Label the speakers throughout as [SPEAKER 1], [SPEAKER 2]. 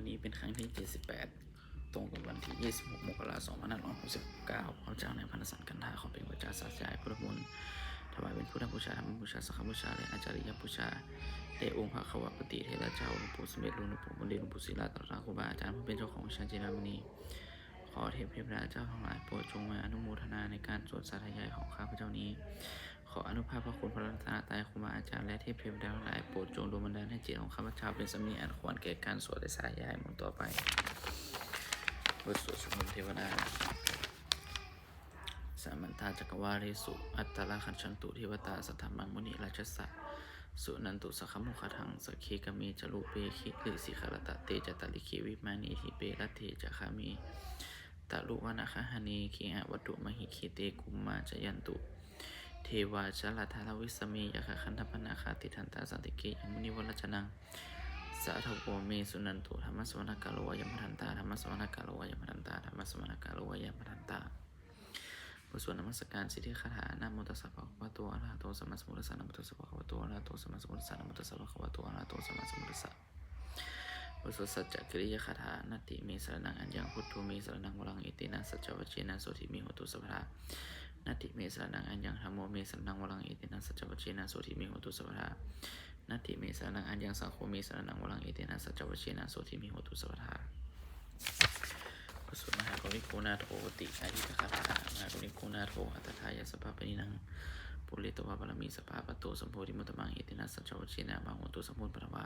[SPEAKER 1] นี้เป็นครั้งที่78ตรงกับวันที่26 มกราคม 2569พระเจ้าในพระนครกันธาขอเป็นพระเจ้าสัจจะพุทธมนต์ถวายเป็นพุทธบูชาธรรมบูชาสังฆบูชาและอาจาริยบูชาแด่องค์พระขวัปฏิเทระเจ้าหลวงปู่สมเด็จหลวงปู่มนเดชหลวงปู่ศิลาตระครูบาอาจารย์ผู้เป็นเจ้าของชาจินามณีขอเทพเทพเจ้าทั้งหลายโปรดจงมาอนุโมทนาในการสวดสาธยายของข้าพเจ้านี้ขออนุภาพพระคุณพระรัตนตรัยครูบาอาจารย์และเทพเทพเจ้าทั้งหลายโปรดจงดลบันดาลให้จิตของข้าพเจ้าเป็นสำเนียงอันควรแก่การสวดและสาธยายมนต์ต่อไปบทสวดสุนทรเทวดาสามัญทาจักรวาเลสุอัตตลักขันชันตุเทวตาสัทธมังมุนิราชสะสุนันตุสัคขมุขทังสเคกเมจลุเปคิลิสิขารตะเตจตลิขิวิมานีทิเปรัตเทจคามีตะลุวนาคหานีขีหวัตุมหิคิเตกุมมาจยันตุเทวาชลธารวิสเมยคะคันธปนาคาติทันตาสันติเกยมุนิวรจนังสาธโวเมสุนันตุธรรมสวนกาโลวายมทันตาธรรมสวนกาโลวายมทันตาธรรมสวนกาโลวายมทันตาบทสวดนมัสการสิทธิคาถานะโมตัสสะภะคะวะโตอะระหะโตสัมมาสัมพุทธัสสะนะโมตัสสะภะคะวะโตอะระหะโตสัมมาสัมพุทธัสสะนะโมตัสสะภะคะวะโตอะระหะโตสัมมาสัมพุทธัสสะบทสวดสัจจกิริยคาถานาติเมสรนังอัญญังพุทโธเมสรนังวรังอิตินะสัจจวัชเชนะโสทิเมโหตุสัพพะนาติเมสรนังอัญญังธัมโมเมสรนังวรังอิตินะสัจจวัชเชนะโสทิเมโหตุสัพพะนาติเมสรนังอัญญังสังโฆเมสรนังวรังอิตินะสัจจวัชเชนะโสทิเมโหตุสัพพะบทสวดมหากริโกนาโทติอายิตคาถามหากริโกนาโทอัตถายาสภาปนินังปุริตวะบารมีสภาปโตสัมโพธิมุตตมังอิตินะสัจจวัชเชนะมโหตุสัมโพธิปะวา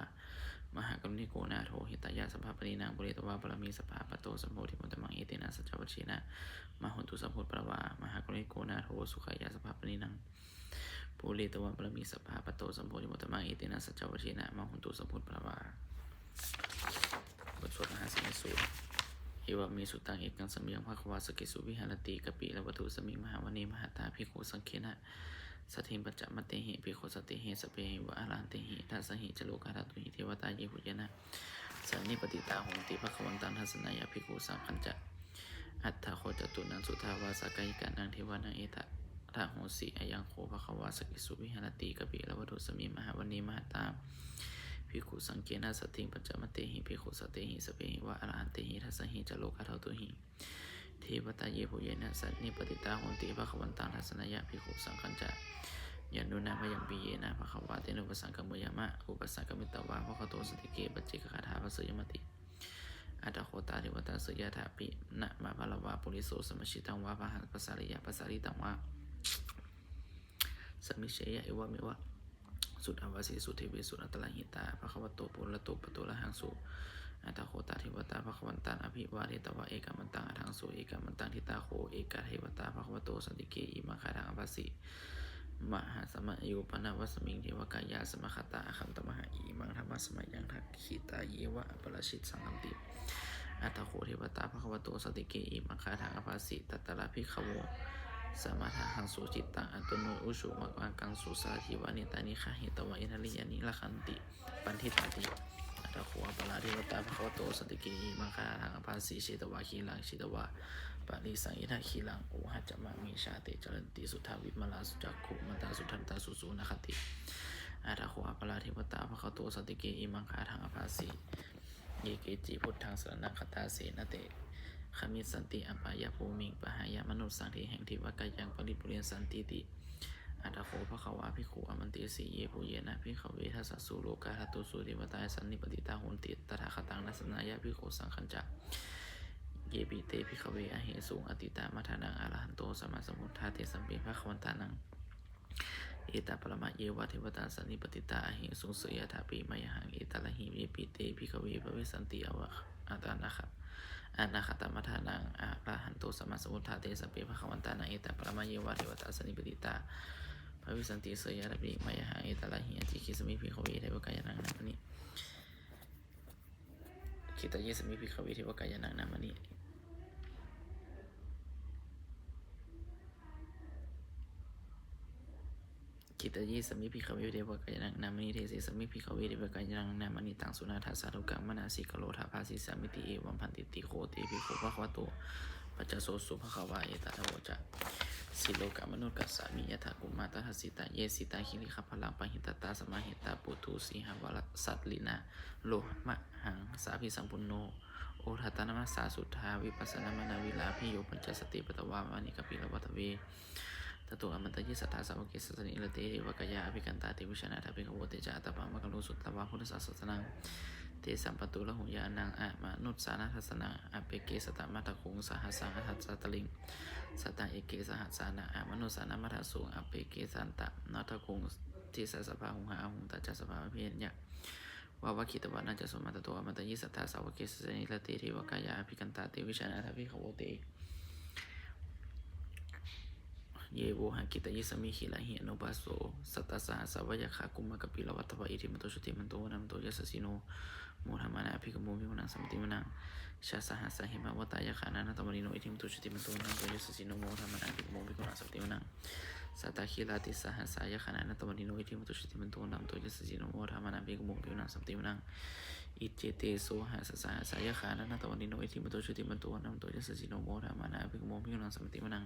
[SPEAKER 1] มหากริโกนาโทหิตายาสภาปนินังปุริตวะบารมีสภาปโตสัมโพธิมุตตมังอิตินะสัจจวัชเชนะมโหตุสัมโพธิปะวามหากริโกนาโทสุขายาสภาปนินังปุริตวะบารมีสภาปโตสัมโพธิมุตตมังอิตินะสัจจวัชเชนะมโหตุสัมโพธิปะวาบทสวดมหาสีสูตรเอวะเมสุตังเอกังสัมยังภะคะวาสกิสุวิหารติกปิละวัตุสมิงมหาวณีมหาตาภิกขุสังเขนะสัทธิปัจจมัตเตหิภิกขุสติหิสเปหิวะอรหันเตหิทัสสหิจโลกาทัตุหิเทวตาเยหุยนะสันนิปติตาโหติภคะวันตังทัสนายาภิกขุสังขันจะอัตถะโคจตุนังสุทาวาสกายิกานังเทวานังเอตถะโหสิอายังโคภคะวาสกิสุวิหารติกปิละวัตุสมิงมหาวณีมหาตาภิกขุสังเกนะสัทธิปัจจมัตเตหิภิกขุสติหิสเปหิวะอรหันเตหิทัสสหิจโลกาทัตุหิเทวตาเยหุยนะสันนิปติตาโหติภคะวันตังทัสนายาภิกขุสังขันจะยันนุนามายังปีเยนะภะคะวะเตนุปสังกัมมยามะอุปสังกัมมิตวาภะคะโตสติเกปัจเจกคาถาภสยมติอัตถโคตาเทวตาสยถาปินะมาภลวาปุริโสสมชิตังวาภะหังปัสสาริยะปัสสาริตังวาสมิเชยะเอวะเมวะสุดอวาสีสุเทเวสุอัตตลังหิตาภะคะวะโตปุระโตปโตละหังสุอัตถโคตาเทวตาภะคะวันตังอภิวาเทตวะเอกามันตังอะทังสุเอกามันตังทิตาโคเอกาเทวตาภะคะวะโตสันติเกอิมังคาทังอภัสสิมหาสมะโยปนวัสมิงเทวกายาสมคตาคัมตมหาอิมังธรรมสมัยยังทักขิตาเยวะปราชิตสังคันติอัตถโคเทวตาภะคะวะโตสันติเกอิมังคาทังอภัสสิตัตตะระภิกขโวสมาทาหังสุจิตตังอัตโนอุชุมะกังกังสุสาธิวานิตานิคาหิตวะอินทริยานิละคันติปันทิตาติอัตถโคอัปปลาเทวตาภะคะวะโตสันติเกอิมังคาทังอภัสสิชิตวะขีลังชิตวะปาริสังอิทัขีลังโอหัจจมะมิชาเตจรันติสุทาวิมลาสุจักขุมันตาสุทันตาสุสุนคติอัตถโคอัปปลาเทวตาภะคะวะโตสันติเกอิมังคาทังอภัสสิเยเกจิพุทธังสรณังคตาเสนะเตขมิสันติอปายาภูมิงปหายามนุสังเทแห่งทิวกายังปริปุเรนสันติติอัตถโคภคะวาภิกขุอมันติสีเยปุเยนะภิกขเวทัสสะสุโลกาทัตตุสุเทวตาสันนิปติตาโหนติตถาคตังนัสนายาภิกขุสังขันจะเยปิเตภิกขเวอเหสุงอติตามัทานังอรหันโตสัมมาสัมพุทธาเตสัมเปภคะวันตานังเอตาปรมะเยวะเทวตาสันนิปติตาอเหสุงเสยถาปิมยหังเอตาละหิเยปิเตภิกขเวภเวสันติอวะอาตานะคะอนาคตมัทานังอรหันโตสัมมาสัมพุทธาเตสัมเปภคะวันตานังเอตาปรมะเยวะเทวตาสันนิปติตาภวิสันติเสยถาปิมยหังเอตาละหิอติคิสมิภิกขเวเทวกายนังนามณิคิตาเยสมิภิกขเวเทวกายนังนามณิคิตายิสมิภิกขเวเทวกายนังนามณิเทเสสมิภิกขเวเทวกายนังนามณิตังสุนาทัสสะทุกังมนาสิกโลทาภาสิสามิติเอวัมพันติติโคติภิกขุภะคะวะโตปัจจโสสุภะคะวะเอตถะโวจะส สิโลกามนุษย์กัสสามิยถากุมาตหัสสิตาเยสิตาหิริขพลังปหิตตาสมาหิตาปุถุสีหวรสัตลินาโลมะหังสาภิสัมปุนโนโอทัตตนามัสสาสุทธาวิปัสสนามนาวิลาภิโยปัญจสติปตวาวานิกปิลวัตเวตตัวอมันตยิสัทธาสาวกิสัสนิลเตวกยาอภิกันตาติวิชนาถาภิกขโวเตจาตปามะกโลสุตตวาพุทธศาสนาเตสัมปตุละหุยานังอะมนุษสานาทัสนาอเปเกสตมัตตคุงสหัสสังหัสสตลิงสตาเอเกสหัสสานะอะมนุสานามัทสุงอเปเกสันตะนัตคุงทิสสภาหุงหาหุงตัจจสภาเพียญญะวาวคิตวานาจะสมัตตัวอมันตยิสัทธาสาวกิสัสนิลเตเทวกายาอภิกันตาติวิชนาถาภิกขโวเตเยโวหะกิตยิสมิขิลาหิอนุปัสโสสัตตสหสาวยขากุมะกปิลวัตถวะอิทิมโตชุติมันโตนัมโตยัสสิโนโมธรรมานาภิกขโมวิมุนังสัมติมนังชาสหัสหิมาวตายขานานาตมนิโนอิทิมโตชุติมันโตนัมโตยัสสิโนโมธรรมานาภิกขโมวิมุนังสัมติมนังสัตตคิลาติสหัสายขานานาตมนิโนอิทิมโตชุติมันโตนัมโตยัสสิโนโมธรรมานาภิกขโมวิมุนังสัมติมนังอิเจเตโสหัสสหัสายขานานาตมนิโนอิทิมโตชุติมันโตนัมโตยัสสิโนโมธรรมานาภิกขโมวิมุนังสัมติมนัง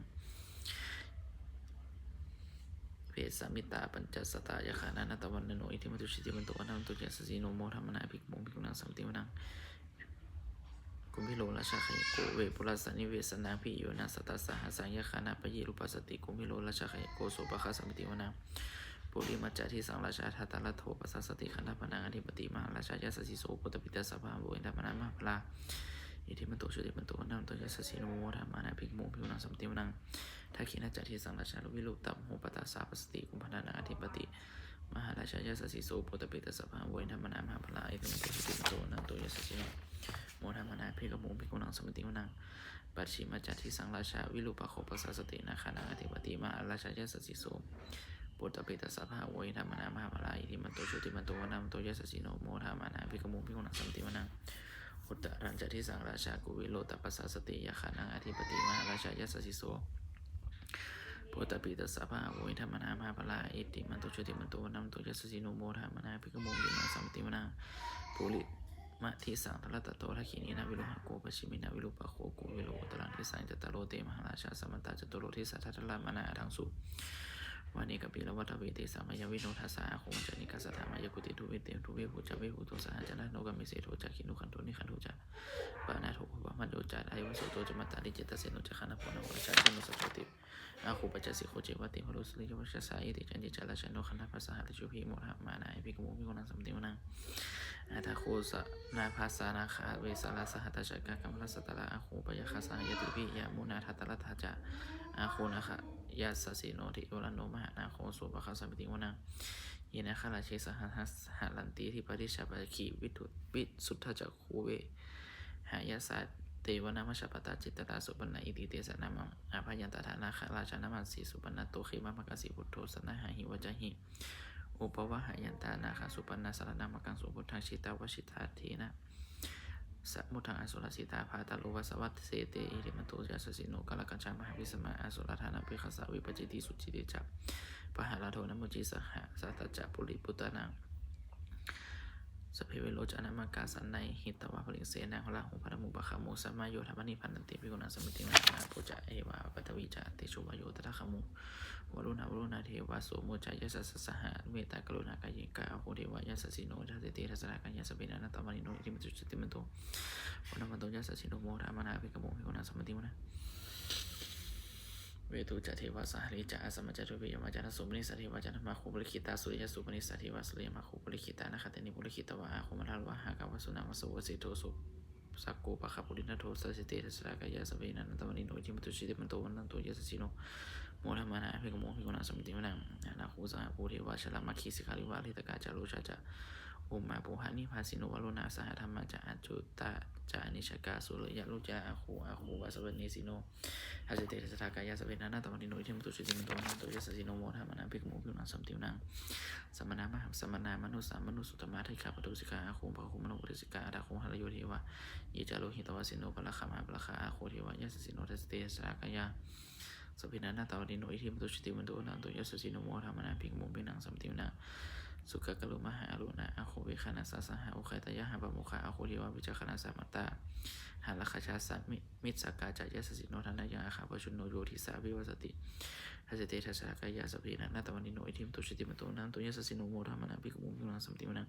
[SPEAKER 1] เพศสมิตาปัญจสตายขานานาตวันโนอิทิมตุชิติมันโตนัมโตยัสสิโนโมธรรมนาภิกขโมภิกขุนังสัมติมนังกุมพิโลราชาขยโกเวปุรัสนิเวสนาภิโยนาสตัสสหัสังยขานาปยิรูปัสสติกุมพิโลราชาขยโกโสปะคาสัมติมนังปุริมัจจาทิสังราชาทัตตะละโทปัสสสติขันธปนังอธิปติมหาราชายัสสิโสปุตตปิตาสัพพะโวอินทมนามหาพลาอิทิมันโตชุติมันโตนัมโตยัสสิโนโมธรรมนาภิกขโมภิกขุนังสัมติมนังทักขิณจัตถิสังราชาลุวิลุตัมโหปตาสาปสติกุมภนานาอธิปติมหาราชายาสสิโสปุตตปิตาสัพพะโวอินทมนามหาพลาอิทิมันโตชุติมันโตนัมโตยัสสิโนโมธรรมนาภิกขโมภิกขุนังสัมติมนังปัจฉิมจัตถิสังราชาวิลุปะโคปสัสสตินาคานาอธิปติมหาราชายาสสิโสปุตตปิตาสัพพะโวอินทมนามหาพลาอิทิมันโตชุติมันโตนัมโตยัสสิโนโมธรรมนาภิกขโมภิกขุนังสัมติมนังอุตตรัญจทิสังราชากุวิโลตปัสสสติยาขานังอธิปติมหาราชายาสสิโสปุตตปิตาสัพพะโวอินทมนามหาพลาอิทิมันโตชุติมันโตนัมโตยัสสิโนโมธรรมนาภิกขโมภิกขุนังสัมติมนังปุริมะทิสังทรัตโตทักขินีนาวิโลหะโกปชิมินาวิโลปะโคโกวิโลอุตรังทิสังจตโรเตมหาราชาสมันตาจตุโรทิสัทธะละมนาทังสุวานิกปิลวัฏเวเตสามยวิโนทัสสะโคมจนิกัสสะธามายกุติทุเวเตทุเวภูจาเวภูโตสหจนะโนกามิเสโทจักขินุขันโตนิขันโทจักปานาโทภวะมันโดจัดไอวสุโตจมัตตาดิเจตเสโนจักขณะโพนวะชาติโนสัจติอาคูปัจจสิโคเจวติโหรุสลิจวัชสาอิติจันติจาราชโนขณะภาษาหะชุพิโมหะมานาภิกขโมภิกขุนังสัมติมนังอาทาโคสะนาภาษานาคาเวสาลาสหัตจักกะกัมมัสสตระอาคูปยคาสายติภิยามุนาทัตตะทัจจะอาคูนาคะยาสสิโนทิโอรันโนมหานาโคสุปะคาสัมติมนังยินะคาราเชสหัสหะลันติทิปริชาปะขีวิทุวิสุทธจักคูเวหายาสัตเทวนามัชปตาจิตตาสุปันนาอิติเตสนามังอาภยันตถานาคราชนามันสีสุปันนาโตเขมะมะกสิพุทโธสนะหาหิวจหิอุปวะหายันตานาคสุปันนาสารนามังสุพุทธังชิตาวชิตาเทนะสัมุทังอสุรสิตาภาตาโลวสวัตเสเตอิริมันโตยัสสิโนกาลกัญชามหาวิสมาอสุรธานาเปขสาวิปจิติสุจิติจักปหาลาโทนมุจิสหะสัตจักปุริปุตตานังสเพเวโรจานามังกาสันในหิตวะพลิงเสนาหละหุพัทมุปะคามุสัมมาโยธรรมนิพันติภิกขุนังสมิติมหาโพจะเอวาปัตวิจาเตโชวโยตถะขมุวรุณาวรุณาเทวะโสโมจายสัสสหะเมตตากรุณากายิกาโหเทวะยัสสิโนทัตติทัสสะกัญญาสเปนานัตตมณิโนอิทิมัตุจติมันโตวันมันโตยัสสิโนโมธรรมนาภิกขโมภิกขุนังสมิติมนะเวตุจัตเทวะสหริจาสมัจจตุปิยมัจจนะสุปนิสัตเทวะจันทมาคุปริคิตาสุริยสุปนิสัตเทวะสุริยมาคุปริคิตานะขัตตินิปุริคิตวะอาคุมทัลวะหากาวสุนามสุวสิโตสุสักโกปะคาปุรินาโทสัสเตทัสสะกายาสเปนันตมณิโนอิทิมัตุจิติมันโตวันนันโตยัสสิโนโมธรรมนาภิกขโมภิกขุนังสมิติมนังนาคูสหภูเทวะชลามัคคีสิกาลิวะลิตกาจารุชาจะอุมาปุหานิภาสิโนวโรนาสหธรรมะจะอัจจุตาจานิชกาสุรยะลุจาอาคูวะสเวนิสิโนอาเจเตทัสสะกายาสเปนันตมณิโนอิทิมัตุจิติมันโตวันนันโตยัสสิโนโมธรรมนาภิกขโมภิกขุนังสมิติมนังสมณามหาสมณามนุสามนุสุตมะทิขาปตุสิกาอาคูภคุมโนปุริสิกาอาคูหะโยเทวะเยจาโลหิตวสิโนปะละคามหาปะละคาอาคูเทวะยัสสิโนทัสเตทัสสะกายาสพินานาตาวดิโนอิทิมัตุจิติมันโตวันนันโตยัสสิโนโมธรรมนาภิกขโมภิกขุนังสมิติมนัง สุขกลุมหาอรุณะอาโควิคณาสาสหะอุคตยะหะปะมุขะอาโคทิวาวิจคณาสามัตตาหาลคชาสัตมิตรสกาจายสสิโนทนายังอาคาปชุนโนโยทิสาวิวัสติทัสเตทัสสะกายาสเพนะนาตวันนิโนอิทิมตุชิติมโตนันตุยสสิโนโมธรรมนังภิกขุมุมินังสัมติมนัง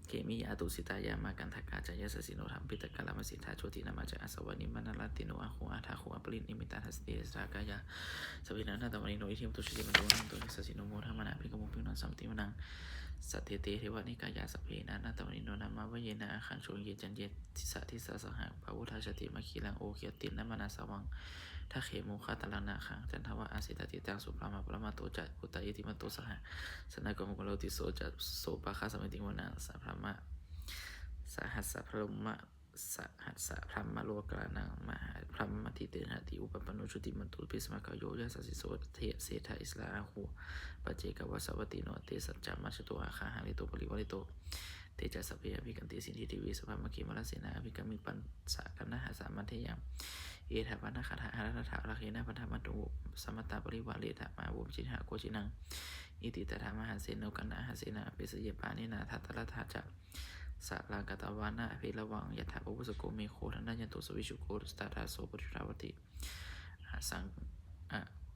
[SPEAKER 1] เกมิยาตุสิตายามากันทกาจายสสิโนธรรมปิตกาลามสิทธาโชตินามาจาอสวานิมานาลติโนอาโคอาทาโคอปรินิมิตาทัสเตสากายาสเพนะนาตวันนิโนอิทิมตุชิติมโตนันตุยสสิโนโมธรรมนังภิกขุมุมินังสัมติมนังสัตเตเตเทวานิกายาสเพนะนาตวันนิโนนามาวเยนะอาคังโชเยจันเยทิสะทิสะสหะภาวุทาชติมะคีลังโอเกียตินนมานาสวังถ้าเขมุขตลังนาคังจันทวะอาสิตติตังสุภามาปรมาโตจัพุตตายิติมโตสหะสนากรมกุลติโสจัโสปะคาสมิติวนาสัพพมะสหัสสะพรหมะสหัสสะพรหมโลกานังมหาพรหมติเตนะติอุปปโนชุติมันตุปิสมะกโยยะสัสสิโสเทเสทะอิสลาอาหูปัจเจกวสวัตติโนเตสัจจามัชโตอาคาหาริโตปริวริโตเตจัสสเพอภิกันติสิทธิทิวิสภามะคิมรเสนาอภิกามิปันสะกันนะหาสามัทเทยังเอถาปนะคาถาหารัฐาลักเขนะพันธมัตตุสมัตตาปริวาเรถามาวุจิหะโกจินังอิติตถามหาเสนกันนะหาเสนาเปสเยปานินาทัตตะถาจะสะลากตาวานะอภิระวังยถาภวุสโกเมโคทันนัญญตุสวิชุโกสตาธาโสปทุราวติ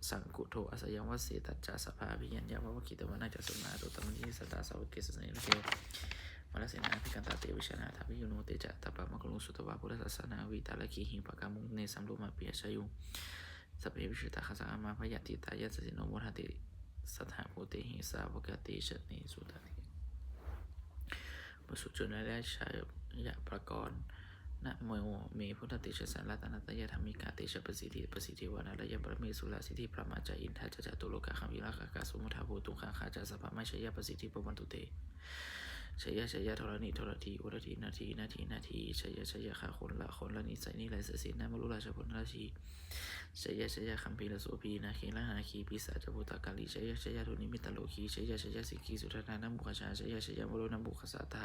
[SPEAKER 1] สังกุโทอสยังวเสตัจจสภาภิยัญญาวะกิตวนาจัสนาตุตมนิสตาสาวเกสเนลเกมรเสนาภิกันตาเตวิชนาทาวิยุโนเตจะตปะมะกลุสุตวะพุทธศาสนาวิตาลกีหิปะกามุเนสัมโลมาเปียชยุสเปวิชุตาคาสังอามาพยติตายะสสิโนโมทติสัทธาโพเตหิสาวกติชนิสุตติบสุจุนและชายะประกรณ์นะโมเมพุทธติชสันรัตนตยธรรมิกาติชประสิทธิวานาลยะบรมีสุลาสิทธิพระมาจาอินทาจตุโลกะคัมวิลากากาสมุทาภูตุขังคาจาสภะไม่ชยประสิทธิปวันตุเตชยธรณีธรทีอุรทีนาทีชยขาคนละนิสัยนิไรเสสินนะมรุราชพลราชีชยคัมภีรโสพีนาคีละนาคีปิสาจพุตกาลีชยทุนิมิตโลคีชยสิกีสุธนานามุขชาชยมโรนบุขสาตา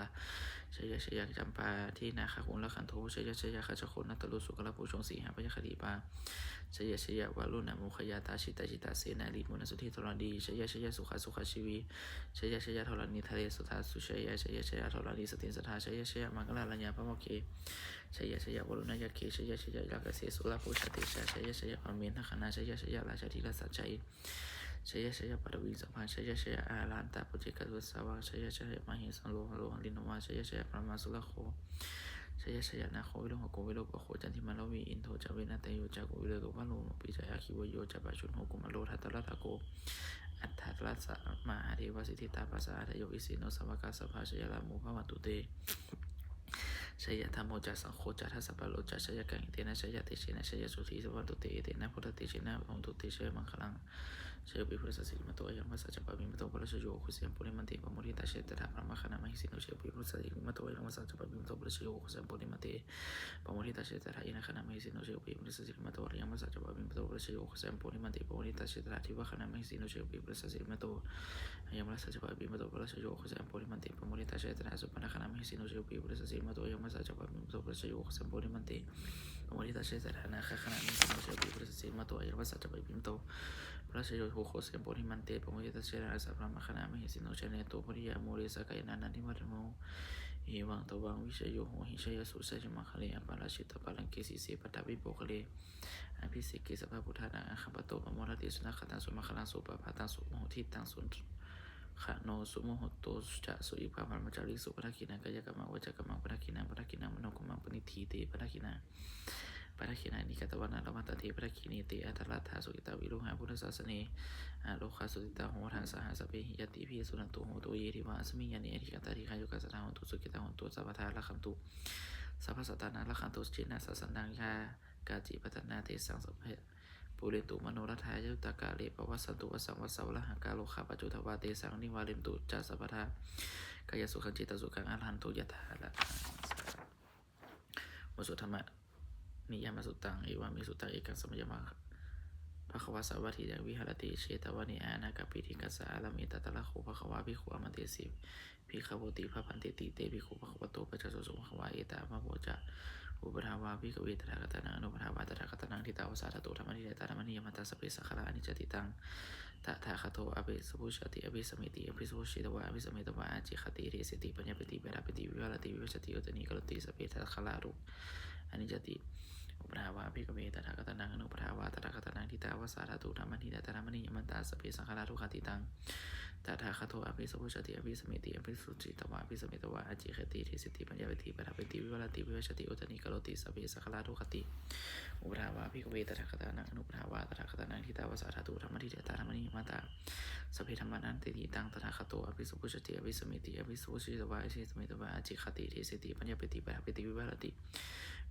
[SPEAKER 1] ชยจำปาที่นาคาคนละขันโทชยขจคนนัตลุสุกละผู้ชงสีหาพยคดีปาชยวารุณมุขยาตาชิตาเสนาลีมุนสุธิธรณีชยสุขชีวีชยธรณีทะเลสุธาสุชยธรณีสติสทาชยมังกลาลัญญาพระโมเกชยวรุณยาเคชยลักเสสุลาภูชติชยอเมนทขณาชยราชธิราชชัยชยปรวิสัมพันธ์ชยอาลันตาปุจิกัสสาวะชยมหิสังโลลินวาชยปรมาสุลโคชยนาโควิโลหโกวิโลปโคจันทิมาลวีอินโทจาเวนะเตโยจากุวิเลกวะโลปิจายาคิวโยจาปชุนโหกุมโลทัตตะโกอัฏฐรัสสะมหาเทวสิทธิตาปัสสะทโยอิสิโนสวากาสภาชยลามุภวันตุเตชยธรรมโมจัสังโฆจัทสัพพโลจัชยกังเตนะชยติเชนะชยสุธีสวันตุเตเตนะพุทธติเชนะพงตุเตชยมังคลังชยปิพุทธสัสสิมโตยังมัสสะจัปปะมิมโตปะชโยคุเสียงปุริมันติปะมุทิตาเชตถาพระมคณามหิสิโนชยปิพุทธสัสสิมโตยังมัสสะจัปปะมิมโตปะชโยคุเสียงปุริมันติปะมุทิตาเชตถาอินะคณามหิสิโนชยปิพุทธสัสสิมโตยังมัสสะจัปปะมิมโตปะชโยคุเสียงปุริมันติปะมุทิตาเชตถาทิวะคณามหิสิโนชยปิพุทธสัสสิมโตยังมัสสะจัปปะมิมโตปะชโยคุเสียงปุริมันติปะมุทิตาเชตถาสุปนะคณามหิสิโนชยปิพุทธสัสสิมโตยังมัสสะจัปปะมิมโตปะชโยคุเสียงปุริมันติปะมุทิตาเชตถานาคคณามหิสิโนชยปิพุทธสัสสิมโตยังมัสสะจัปปะมิมโตพระชโยโหโคเสมโพธิมันเตปะมุทิตาเชนะสัพพะมะคณามหิสิโนชเนโตปริยาโมเรสกายนันทิมัตโมเอวังตวังวิชโยโหหิชยสุสัจมังคะเลอปาราชิตปาลังเกสิเสปตาวิโปคะเลอภิสิกิสัพพะพุทธานังอะคัมปโตปะโมรติสุนัขตังสุมังคลังสุปะภาตังสุโมทิตังสุขะโนสุโมโหโตจะสุอิภาพันมจาริสุปะทักขินังกายกรรมังวจกรรมังปะทักขินังมโนกรรมังปณิทีเตปะทักขินังปะทักขินานิกตวนาละมัตตเทปะทักขินีเตอัตตลัทธาสุกิตาวิโรหะพุทธศาสเนอาโลคาสุติตาโหทังสหัสเปหิยติพิสุนันตุโหตุเยทิวาสมิยานิอธิกตาธิคายุกัสสะโหตุสุกิตาโหตุสัพพทาละคันตุสัพพสัตตานาละคันตุจินาสัสนังยากาจิปัตนาเตสังสัพเพปุเรตุมโนรัฐายยุตกาเลปวัสสันตุวสังวสาวละหังกาโลคาปัจจุทวาเตสังนิวาลิมตุจัสสัพพทากายสุขังจิตสุขังอรหันตุยถาละวสุธรรมะนิยามสุตังเอวามิสุตังเอกังสมยมาภควาสวัตถิยังวิหารติเชตวานิอานาคปิธิกัสสะอาลามิตตะละโคภควาภิกขุอมันเตสิภิกขโวติภพันติติเตภิกขุภควโตปัจจโสภควาเอตามะโวจะ อุปทาวาภิกขเวตถาคตนังอนุปทาวาตถาคตนังทิตาวสาธตุธรรมนิเดตธรรมนิยมัตตสเปสังขารานิจติตังตถาคโตอภิสุภุชติอภิสมิติอภิสุภุชิตวะอภิสมิตวะอาจิคติเรสติปัญญปติเวราปติวิวารติวิวัชติอุตนิกรติสเปสังขารารุอนิจติอุปทาวาภิกขเวตถาคตนังอนุปทาวาตถาคตนังทิตาวสาธตุธรรมนิเดตธรรมนิยมัตตสเปสังขารารุขติตังตถาคโตอภิสุภุชติอภิสมิติอภิสุจิตวะอภิสมิตวะอาจิคติเรสติปัญญปติเวราปติวิวารติวิวัชติอุตนิกรติสเปสังขารารุขติอุปทาวาภิกขเวตถาคตนังอนุปทาวาตถาคตนังทิตาวสาธตุธรรมนิเดตธรรมนิยมัตตสเพธรรมานันติตังตถาคโตอภิสุภุชติอภิสมิติอภิสุภุชิตวะอภิสมิตวะอาจิคติเทสติปัญญปติปะปติวิวารติ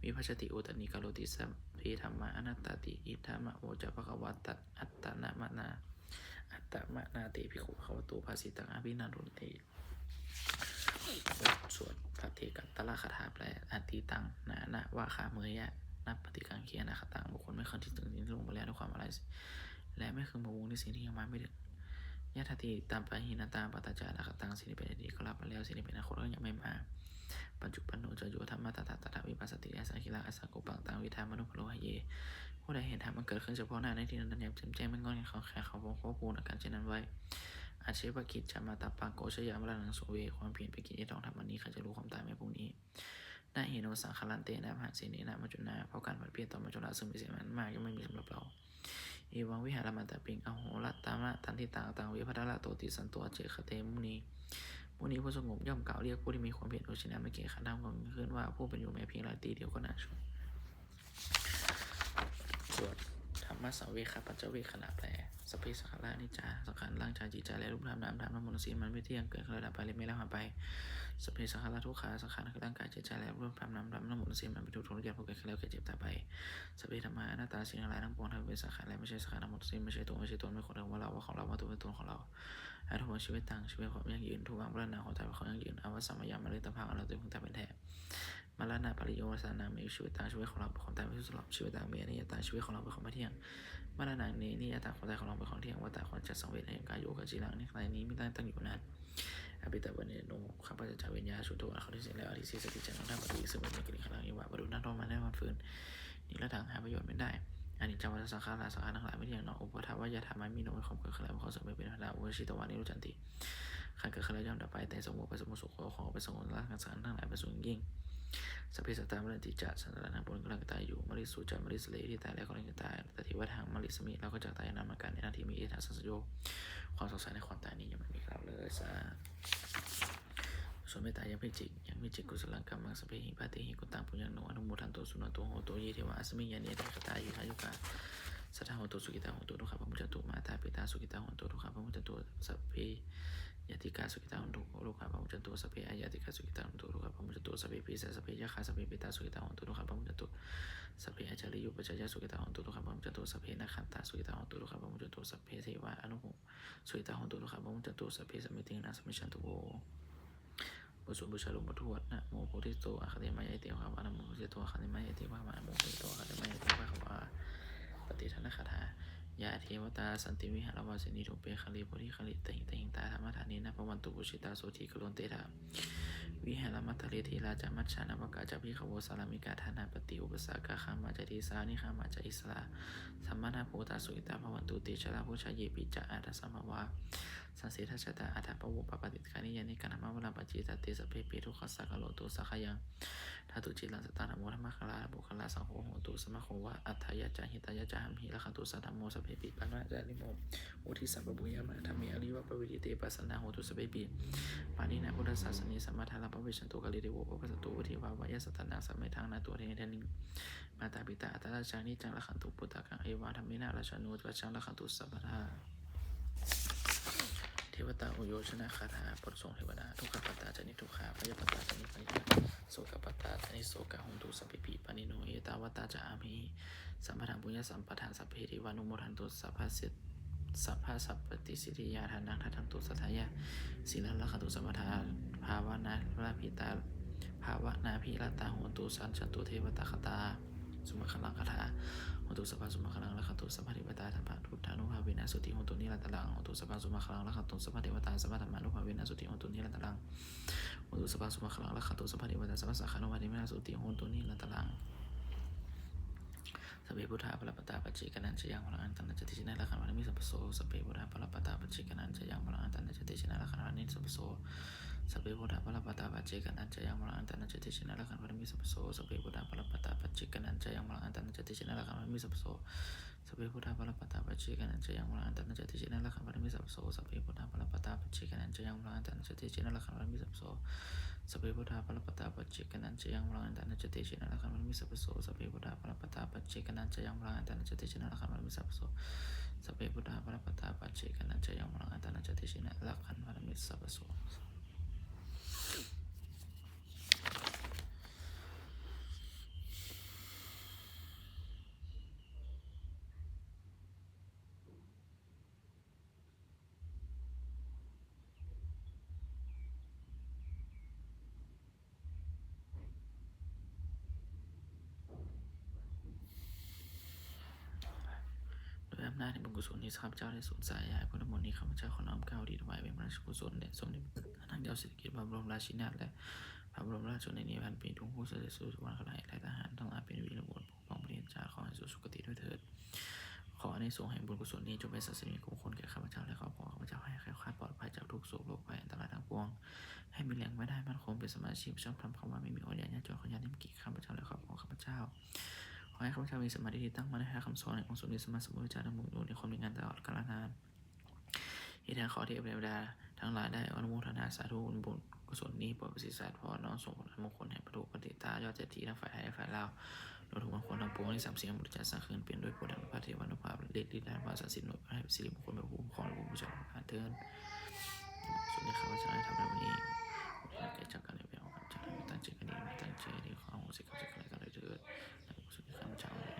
[SPEAKER 1] วิภัชติอุตนิกาโลติสัมเพธรรมาอนัตตติอิทธามะโมจะภะคะวะตัดอัตตนะมะนาอัตตมะนาเตภิกขุภควโตภาสิตังอภินันทุนเตสวดพระเทกันตละคาถาแปลอติตังนานะว่าขาเมยะนับปฏิกังเคียนะคตังบุคคลไม่เคยที่ถึงนี้ลงไปแล้วด้วยความอะไรและไม่เคยมาวุงในสิ่งที่ยังมาไม่ถึงยะทัติตามปะหินตาปัตตจาระคตังสิ่งที่เป็นอดีตก็รับมาแล้วสิ่งที่เป็นอนาคตก็ยังไม่มาปัจจุบันโนจะโยธรรมะตถาตถาวิปัสสติอาสังคิลาอาสังกุปังตังวิธามนุภโลหะเยผู้ใดเห็นธรรมมันเกิดขึ้นเฉพาะหน้าในที่นั้นอย่างแจ่มแจ้งไม่งอนเขาแค่เขาบอกเขาพูดอาการเช่นนั้นไว้อาชีวกิจจะมาตับปังโกชยามรณังโสเวความเพียรเป็นกิจที่ต้องทำวันนี้ใครจะรู้ความตายไม่พรุ่งนี้นาเหโนสังขลันเตนะมหาเสนีนะมัจจุนาเพราะการผัดเปลี่ยนต่อมัจจุราซึ่งมีเสียงมันมากยังไม่มีสำหรับเราเอวังวิหารมันตปิงอโหรัตตามะตันทิตังตังเวพัทละโตติสันตัวเจคเตมุนีผู้สงบย่อมกล่าวเรียกผู้ที่มีความเพียรโดยชนะไม่เกี่ยขันธ์ทำของขึ้นว่าผู้เป็นอยู่แม้เพียงราตรีเดียวก็น่าชมสวดธรรมะสังเวคปัจเจเวขณะแปลสเปสังขารานิจจาสังขารร่างใจจิตใจและรูปธรรมนามธรรมทั้งหมดสิ้นมันไม่เที่ยงเกิดขึ้นแล้วดับไปเลยไม่แล้วหายไปสเปสังขาราทุกขาสังขารคือร่างกายจิตใจและรูปธรรมนามธรรมทั้งหมดสิ้นมันเป็นทุกข์ทุกข์ยากผู้เกิดขึ้นแล้วแก่เจ็บตายไปสเปธรรมาหน้าตาสิ่งทั้งหลายทั้งปวงทั้งเป็นสังขารและไม่ใช่สังขารทั้งหมดสิ้นไม่ใช่ตัวไม่ใช่ตนไม่ของเราว่าเราว่าของเราว่าตัวเป็นตนของเราอาทุกวันชีวิตต่างชีวิตความยั่งยืนทุกวันพระนาของใจของยั่งยืนอวสามยามมาเลยตะพังเราตัวเองแต่เป็นแท้มาลานาปริโยสานามีชีวิตต่างชีวิตของเราเป็นของตายไม่ใช่สลับชีวิตต่างเมียนี่ต่างชีวิตของเราเป็นของไม่เที่ยงมาลานานี่ต่างของตายของเราเป็นของเที่ยงว่าต่างคนจัดสังเวชในกายโยกจีรังนี่ใครนี้ไม่ตั้งอยู่นานอภิตาวันเนโนข้าพเจ้าวิญญาชุโตเขาที่เสียแล้วอธิเสสติจันทร์ท่าปฏิซึ่งเป็นกิริยาลังอิวะบรุณนั่งรอมาได้วันฟื้นนี่ละทางหาประโยชน์ไม่ได้อันนี้จำวัฏสังขารสังขารทั้งหลายไม่เที่ยงเนาะอุปทาวายาธรรมมีโนความเกิดขึ้นแล้วเขาสมเป็นพระดาวชิตวานิรุจันติขันเกิดขึ้นแล้วย่อมดับไปแต่สมุไปสมุสุขของไปสมุละกันสังทั้งหลายไปสูงยิ่งสัพเพสัตตามรติจัสันตระนังบนกำลังตายอยู่มริสุจัมริสเลที่ตายแล้วกำลังจะตายแต่ที่ว่าทางมริสมิเราก็จากตายนำมาการในนาทีมีอิทธิสัสโยความสงสัยในความตายนี้ยังไม่มีครับเลยซะส่วนไม่ตายยังไม่จิกกุศลกรรมังสเปหิปาติหิกุตังปุญญโนอนุโมทันโตสุนโตโหโตเยเทวะสมิยานิเตคตายุทายุกาสัทธาโหโตสุกิตาโหโตทุกขะปมุจจตุมาตาปิตาสุกิตาโหโตทุกขะปมุจจตุสัพเพยติกาสุกิตาโหโตทุกขะปมุจจตุสัพเพอายติกาสุกิตาโหโตทุกขะปมุจจตุสัพเพปิสสัพเพยะขาสัพเพปิตาสุกิตาโหโตทุกขะปมุจจตุสัพเพอาจาริยุปจายะสุกิตาโหโตทุกขะปมุจจตุสัพเพนะขันตาสุกิตาโหโตทุกขะปมุจจตุสัพเพเทวะอนุโหสุกิตาโหโตทุกขะปมุจจตุสัพเพสมิติงนะสมิชันตุโวบุษบุชาลุมบุทวดนะโมโพธิโตอะคาเดมายเตวะวะนะโมโพธิโตอะคาเดมายเตวะวะนะโมโพธิโตอะคาเดมายเตวะวะปฏิทันคาถายะเทวตาสันติวิหารวาสินีทุเปคลิโพธิคลิตหิตาธรรมธานีนะปวันตุบุชิตาโสธิกโลนเตถาวิหารมัตตเลทีราจามัชฌานาวกาจาภิกขโวสารามิกาธานาปฏิอุปสากาขามาจติสานิขามาจอิสลาสัมมานาโพตาสุอิตาภวันตุเตชะลาโพชาเยปิจะอาทัสสมวะสันเสทัชตาอัฏฐปวุปปฏิคานิยานิการธรรมวราปจิตติสเพปิทุขสักกโลตุสักยังธาตุจิลังสตานโมธรรมคลาบุคลาสังโฆโหตุสมะโควะอัฏฐยะจาหิตายะจาหัมหิละขันตุสัทธโมสเพปิปัญญาลิโมอุทิสัพปุญญามาธรรมิอริวะปวิดิเตปัสสนาโหตุสเพปิปานินะพุทธศาสนิสัมมาทาระปะเวชันตุกาลิเดโวปะสตุวทิวาวายะสัตตนาสัมเมทังนาตัวเทนินิมาตาปิตาอัตตาจานิจังละขันตุปุตตะกังเอวาธรรมินาราชานุวัจังละขันตุสัพพะเทวตาอุโยชนะคาถาปรสงเทวดาทุกขปัตตาจนิทุกขาพยปัตตาจนิพยาโสกปัตตาจนิโสกะหงตุสัพพิปานิโนเอตาวตาจาอามิสัมปทานปุญญสัมปทานสัพเพเทวานุโมทันตุสัพพสิทสัพพะสัพปติสิริยาทานังทัตันตุสัทธายะศีลละขันตุสัมปทานภาวนาลาภิตาภาวนาภิรตาโหตุสันชันตุเทวตาคตา สุมาคลังคาถาโหตุสัพพะสุมาคลังละขันตุสัพพะเทวตาธรรมะทุตธานุภาเวนะสุติโหตุนิรันตรังโหตุสัพพะสุมาคลังละขันตุสัพพะเทวตาสัพพะธรรมานุภาเวนะสุติโหตุนิรันตรังโหตุสัพพะสุมาคลังละขันตุสัพพะเทวตาสัพพะสังฆานุภาเวนะสุติโหตุนิรันตรังสเปพุทธาปรปตาปัจเจกนันจะยังพลังอันตันจะติชินะละขันวันมิสัพโสสเปพุทธาปรปตาปัจเจกนันจะยังพลังอันตันจะติชินะละขันวันมิสัพโสสเปพุทธาปรปตาปัจเจกนันจะยังพลังอันตันจะติชินะละขันวันมิสัพโสสเปพุทธาปรปตาปัจเจกนันจะยังพลังอันตันจะติชินะละขันวันมิสัพโสสเปพุทธาปรปตาปัจเจกนันจะยังพลังอันตันจะติชินะละขันวันมิสัพโสสเปพุทธาปรปตาปัจเจกนันจะยังพลังอันตันจะติชินะละขันวันมิสัพโสสเปพุทธาปรปตาปัจเจกนันจะยังพลังอันตันจะติชินะละขันวันมิสัพโสสเปพุทธาปรปตาปัจเจกนันจะยังพลังอันตันจะติชินะละขันวันมิสัพโสสเปพุทธาปรปตาปัจเจกนันจะยังพลังอันตันจะติชินะละขันวันมิสัพโสด้วยอำนาจในบุญกุศลที่ข้าพเจ้าได้สูญสายยายพุทธมนต์นี้ข้าพเจ้าขอน้อมเกล้าดีถวายเป็นพระราชกุศลแด่สมเด็จพระนางเจ้าสิริกิติ์พระบรมราชินีนาถและพระบรมราชชนนีพันปีทุกผู้เสด็จสู่สวรรคาลัยและทหารทั้งหลายเป็นวีรบุรุษปกป้องประเทศชาติขอให้สู่สุคติด้วยเถิดขอในสงฆ์แห่งบุญกุศลนี้จงเป็นศาสนิกมงคลแก่ข้าพเจ้าและครอบครัวข้าพเจ้าให้แคล้วคลาดปลอดภัยจากทุกโศกโรคภัยอันตรายทั้งปวงให้มีแหล่งไม่ได้มั่นคงเป็นสมาชิกช่องทำคำว่าไม่มีอดอยากยากจนขอญาติมิตรข้าพเจ้าและครอบครัวข้าพเจ้าขอให้ข้าพเจ้ามีสมาธิที่ตั้งมั่นในคำสอนแห่งองค์สมเด็จสมมาสมุทรเจ้าทั้งหมดในความมีงานตลอดกาลนานที่แท้ขอเทพเทวดาทั้งหลายได้อนุโมทนาสาธุบุญกุศลนี้โปรดประสิทธิ์ศาสตร์พอน้อมส่งผลมงคลแห่งพระทุกปฏิตายอดเจดีย์ทั้งฝ่ายไทยและฝ่ายลาวโดยทุกมงคลทั้งปวงที่สามสิ่งมุตจัดสร้างขึ้นเปลี่ยนด้วยโพธิ์พระเทวานุภาพเดชฤทธิ์ด้านภาษาศิลป์หน่วยพระให้สิริมงคลแบบภูมิของผู้ผู้ชมการเทินส่วนที่ข้าพเจ้าได้ทำในวันนี้แก่จากการเรียนแบบของข้าพเจ้าตั้งใจกันดีตั้งใจดีขอโหสิกรรมสิ่งใดก็ได้เถิดในกุศลที่ข้าพเจ้าได้